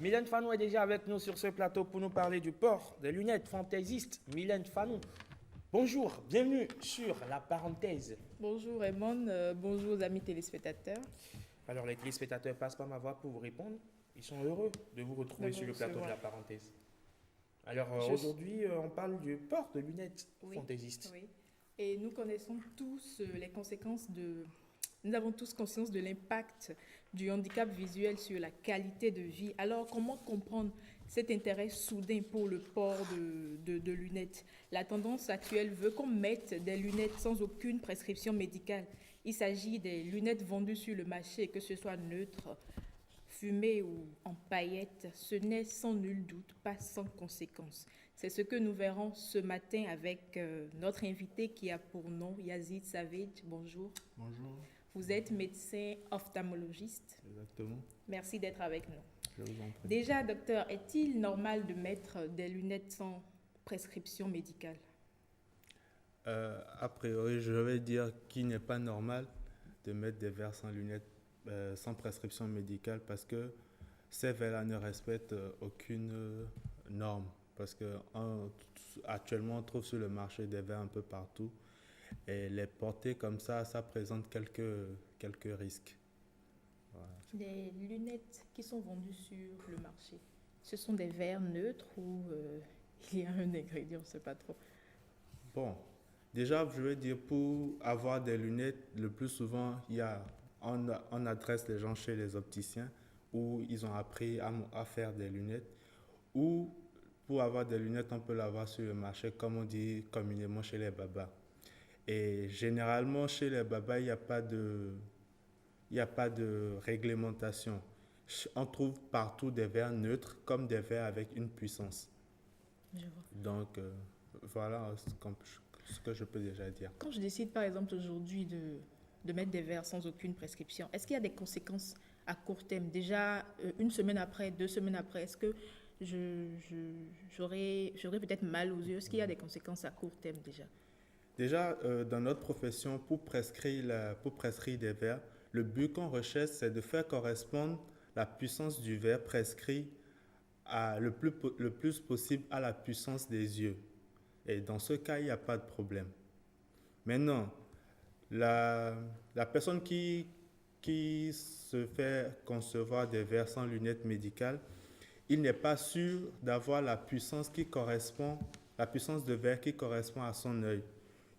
Mylène Fanou est déjà avec nous sur ce plateau pour nous parler du port des lunettes fantaisistes. Mylène Fanou, bonjour, bienvenue sur La Parenthèse. Bonjour Raymond, bonjour aux amis téléspectateurs. Alors les téléspectateurs passent par ma voix pour vous répondre. Ils sont heureux de vous retrouver sur le plateau de La Parenthèse. Alors aujourd'hui, on parle du port de lunettes fantaisistes. Oui. Et nous connaissons tous les conséquences de... Nous avons tous conscience de l'impact du handicap visuel sur la qualité de vie. Alors, comment comprendre cet intérêt soudain pour le port de lunettes? La tendance actuelle veut qu'on mette des lunettes sans aucune prescription médicale. Il s'agit des lunettes vendues sur le marché, que ce soit neutre, fumées ou en paillettes. Ce n'est sans nul doute pas sans conséquence. C'est ce que nous verrons ce matin avec notre invité qui a pour nom Yazid Savage. Bonjour. Bonjour. Vous êtes médecin ophtalmologiste. Exactement. Merci d'être avec nous. Je vous en prie. Déjà, docteur, est-il normal de mettre des lunettes sans prescription médicale? A priori, je vais dire qu'il n'est pas normal de mettre des verres sans lunettes, sans prescription médicale, parce que ces verres-là ne respectent aucune norme. Parce que actuellement, on trouve sur le marché des verres un peu partout. Et les porter comme ça présente quelques risques. Voilà. Les lunettes qui sont vendues sur le marché, ce sont des verres neutres ou il y a un ingrédient, on ne sait pas trop? Bon, déjà, je veux dire, pour avoir des lunettes, le plus souvent, on adresse les gens chez les opticiens où ils ont appris à faire des lunettes. Ou pour avoir des lunettes, on peut l'avoir sur le marché, comme on dit communément chez les babas. Et généralement, chez les babas, il n'y a pas de réglementation. On trouve partout des verres neutres comme des verres avec une puissance. Je vois. Donc, voilà ce que je peux déjà dire. Quand je décide, par exemple, aujourd'hui de mettre des verres sans aucune prescription, est-ce qu'il y a des conséquences à court terme? Déjà, une semaine après, 2 semaines après, est-ce que j'aurais peut-être mal aux yeux? Est-ce qu'il y a des conséquences à court terme déjà? Déjà, dans notre profession, pour prescrire des verres, le but qu'on recherche, c'est de faire correspondre la puissance du verre prescrit le plus possible à la puissance des yeux. Et dans ce cas, il n'y a pas de problème. Maintenant, la personne qui se fait concevoir des verres sans lunettes médicales, il n'est pas sûr d'avoir la puissance de verre qui correspond à son œil.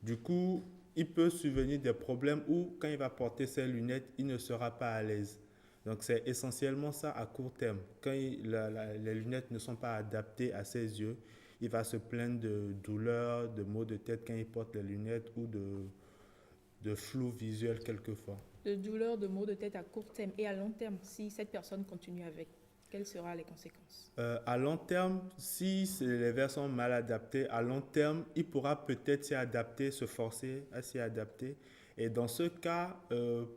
Du coup, il peut survenir des problèmes où, quand il va porter ses lunettes, il ne sera pas à l'aise. Donc, c'est essentiellement ça à court terme. Quand les lunettes ne sont pas adaptées à ses yeux, il va se plaindre de douleurs, de maux de tête quand il porte les lunettes ou de flou visuel quelquefois. De douleurs, de maux de tête à court terme et à long terme, si cette personne continue avec, quelles seront les conséquences? À long terme, si les verres sont mal adaptés, à long terme, il pourra peut-être s'y adapter, se forcer à s'y adapter. Et dans ce cas,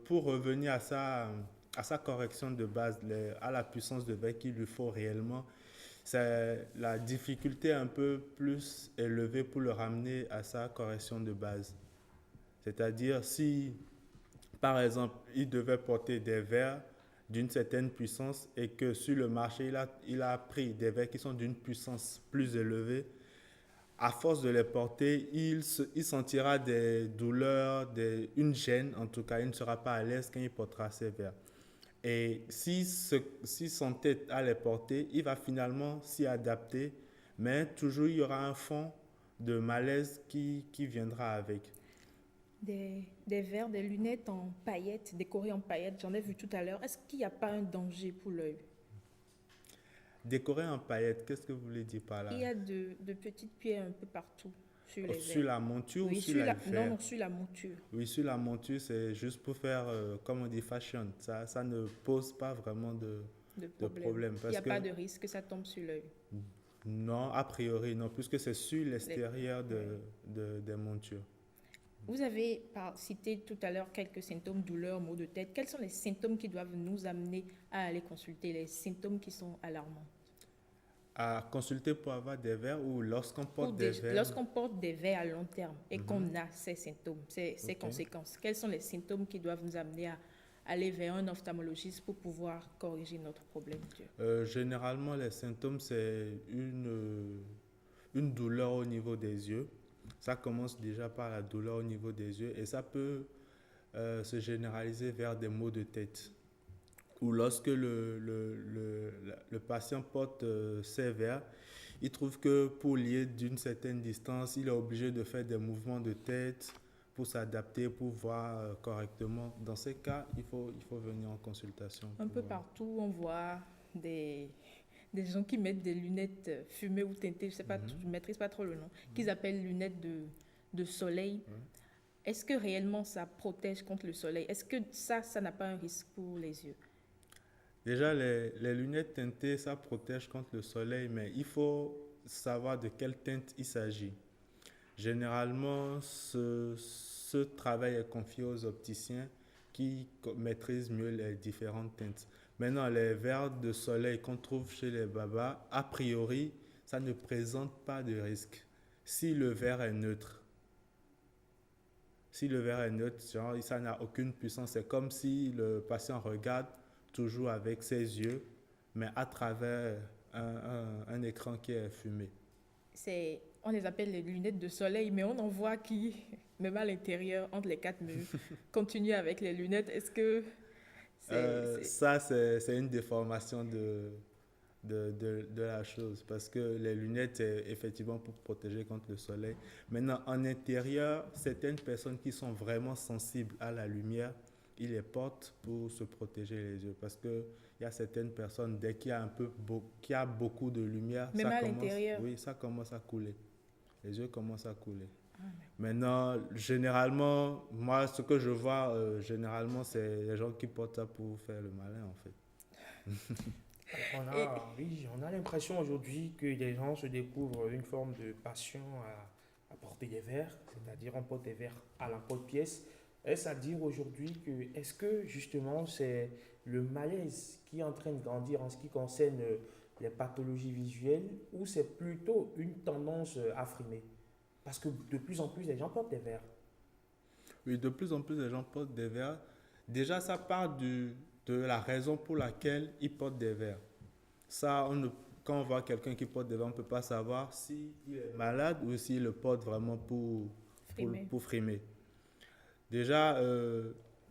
pour revenir à sa correction de base, à la puissance de verre qu'il lui faut réellement, c'est la difficulté un peu plus élevée pour le ramener à sa correction de base. C'est-à-dire, si, par exemple, il devait porter des verres d'une certaine puissance et que sur le marché, il a pris des verres qui sont d'une puissance plus élevée, à force de les porter, il sentira des douleurs, une gêne en tout cas, il ne sera pas à l'aise quand il portera ses verres. Et si s'entête à les porter, il va finalement s'y adapter, mais toujours il y aura un fond de malaise qui viendra avec. Des verres, des lunettes en paillettes, décorées en paillettes, j'en ai vu tout à l'heure. Est-ce qu'il n'y a pas un danger pour l'œil? Décoré en paillettes, qu'est-ce que vous voulez dire par là? Il y a de petites pierres un peu partout sur les verres. Sur la monture oui, ou sur la verre? Non, sur la monture. Oui, sur la monture, c'est juste pour faire, comme on dit, fashion. Ça ne pose pas vraiment de problème. Il n'y a pas de risque que ça tombe sur l'œil? Non, a priori, non, puisque c'est sur l'extérieur des montures. Vous avez cité tout à l'heure quelques symptômes, douleurs, maux de tête. Quels sont les symptômes qui doivent nous amener à aller consulter, les symptômes qui sont alarmants? À consulter pour avoir des verres ou lorsqu'on porte des verres? Lorsqu'on porte des verres à long terme et qu'on a ces symptômes, ces conséquences, quels sont les symptômes qui doivent nous amener aller vers un ophtalmologiste pour pouvoir corriger notre problème d'yeux? Généralement, les symptômes, c'est une douleur au niveau des yeux. Ça commence déjà par la douleur au niveau des yeux et ça peut se généraliser vers des maux de tête. Ou lorsque le patient porte ses verres, il trouve que pour lier d'une certaine distance, il est obligé de faire des mouvements de tête pour s'adapter, pour voir correctement. Dans ces cas, il faut venir en consultation. Un peu partout, on voit des gens qui mettent des lunettes fumées ou teintées, je sais pas, je ne maîtrise pas trop le nom, qu'ils appellent lunettes de soleil. Est-ce que réellement ça protège contre le soleil? Est-ce que ça n'a pas un risque pour les yeux? Déjà, les lunettes teintées, ça protège contre le soleil, mais il faut savoir de quelle teinte il s'agit. Généralement, ce travail est confié aux opticiens qui maîtrisent mieux les différentes teintes. Maintenant, les verres de soleil qu'on trouve chez les babas, a priori, ça ne présente pas de risque. Si le verre est neutre, genre, ça n'a aucune puissance. C'est comme si le patient regarde toujours avec ses yeux, mais à travers un écran qui est fumé. On les appelle les lunettes de soleil, mais on en voit qui, même à l'intérieur, entre les quatre murs, continuent avec les lunettes. Est-ce que ça, c'est une déformation de la chose, parce que les lunettes, c'est effectivement pour protéger contre le soleil. Maintenant, en intérieur, certaines personnes qui sont vraiment sensibles à la lumière, ils les portent pour se protéger les yeux, parce qu'il y a certaines personnes, dès qu'il y a beaucoup de lumière, même à l'intérieur, oui, ça commence à couler. Les yeux commencent à couler. Maintenant, généralement, moi, ce que je vois, généralement, c'est les gens qui portent ça pour faire le malin, en fait. On a l'impression aujourd'hui que les gens se découvrent une forme de passion à porter des verres, c'est-à-dire on porte des verres à l'emporte-pièce. Est-ce à dire aujourd'hui est-ce que justement c'est le malaise qui est en train de grandir en ce qui concerne les pathologies visuelles ou c'est plutôt une tendance à frimer? Parce que de plus en plus les gens portent des verres. Oui, de plus en plus les gens portent des verres. Déjà, ça part de la raison pour laquelle ils portent des verres. Ça, quand on voit quelqu'un qui porte des verres, on ne peut pas savoir s'il est malade ou s'il le porte vraiment pour frimer. Déjà,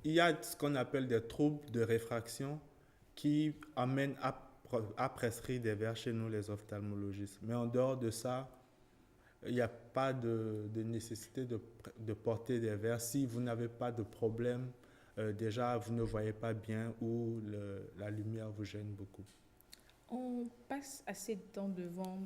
il y a ce qu'on appelle des troubles de réfraction qui amènent à prescrire des verres chez nous, les ophtalmologistes. Mais en dehors de ça, il n'y a pas de nécessité de porter des verres si vous n'avez pas de problème. Déjà, vous ne voyez pas bien ou la lumière vous gêne beaucoup. On passe assez de temps devant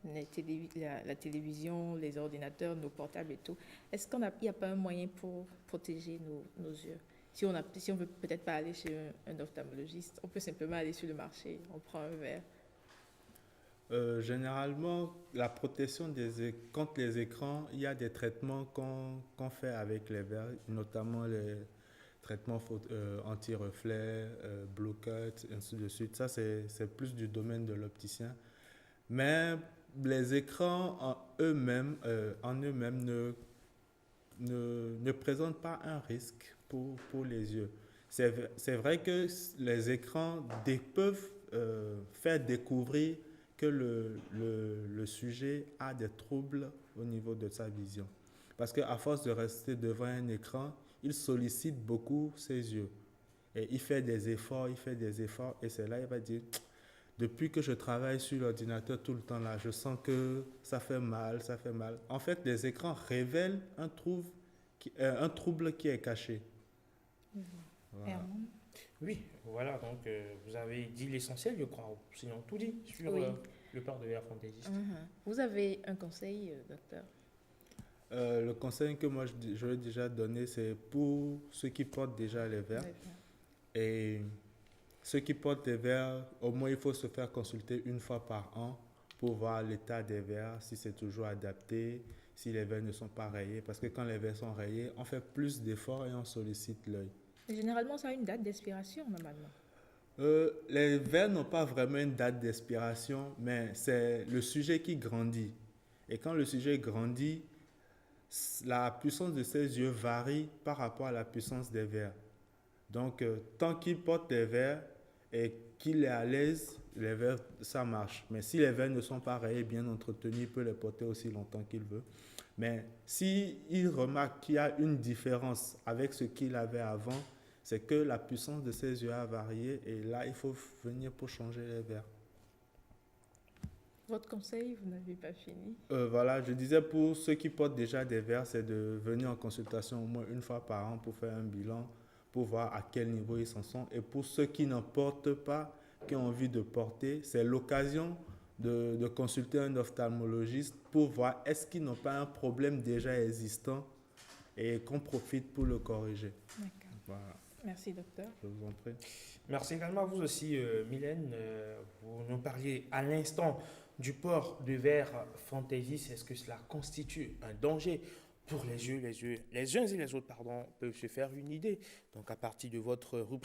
la télévision, les ordinateurs, nos portables et tout. Est-ce qu'il n'y a pas un moyen pour protéger nos yeux? Si on ne veut peut-être pas aller chez un ophtalmologiste, on peut simplement aller sur le marché, on prend un verre. Généralement, la protection contre les écrans, il y a des traitements qu'on fait avec les verres, notamment les traitements anti-reflets, blue cut, ainsi de suite. Ça, c'est plus du domaine de l'opticien. Mais les écrans en eux-mêmes ne présentent pas un risque pour les yeux. C'est vrai que les écrans peuvent faire découvrir que le sujet a des troubles au niveau de sa vision. Parce qu'à force de rester devant un écran, il sollicite beaucoup ses yeux. Et il fait des efforts, et c'est là il va dire, depuis que je travaille sur l'ordinateur tout le temps là, je sens que ça fait mal. En fait, les écrans révèlent un trouble qui est caché. Voilà. Oui, voilà, donc vous avez dit l'essentiel, je crois, sinon tout dit sur le port de verre fantaisiste. Vous avez un conseil, docteur? Le conseil que moi je vais déjà donner, c'est pour ceux qui portent déjà les verres. Et ceux qui portent des verres, au moins il faut se faire consulter une fois par an pour voir l'état des verres, si c'est toujours adapté, si les verres ne sont pas rayés. Parce que quand les verres sont rayés, on fait plus d'efforts et on sollicite l'œil. Généralement, ça a une date d'expiration normalement. Les verres n'ont pas vraiment une date d'expiration, mais c'est le sujet qui grandit. Et quand le sujet grandit, la puissance de ses yeux varie par rapport à la puissance des verres. Donc, tant qu'il porte des verres et qu'il est à l'aise, les verres, ça marche. Mais si les verres ne sont pas rayés, bien entretenus, il peut les porter aussi longtemps qu'il veut. Mais si il remarque qu'il y a une différence avec ce qu'il avait avant, c'est que la puissance de ses yeux a varié et là, il faut venir pour changer les verres. Votre conseil, vous n'avez pas fini. Voilà, je disais pour ceux qui portent déjà des verres, c'est de venir en consultation au moins une fois par an pour faire un bilan, pour voir à quel niveau ils en sont. Et pour ceux qui n'en portent pas, qui ont envie de porter, c'est l'occasion de consulter un ophtalmologiste pour voir est-ce qu'ils n'ont pas un problème déjà existant et qu'on profite pour le corriger. D'accord. Voilà, Merci, docteur. je vous en prie. Merci également à vous aussi, Mylène. Vous nous parliez à l'instant du port de verres fantaisistes. Est-ce que cela constitue un danger pour les yeux? Les uns et les autres, pardon, peuvent se faire une idée. Donc, à partir de votre rubrique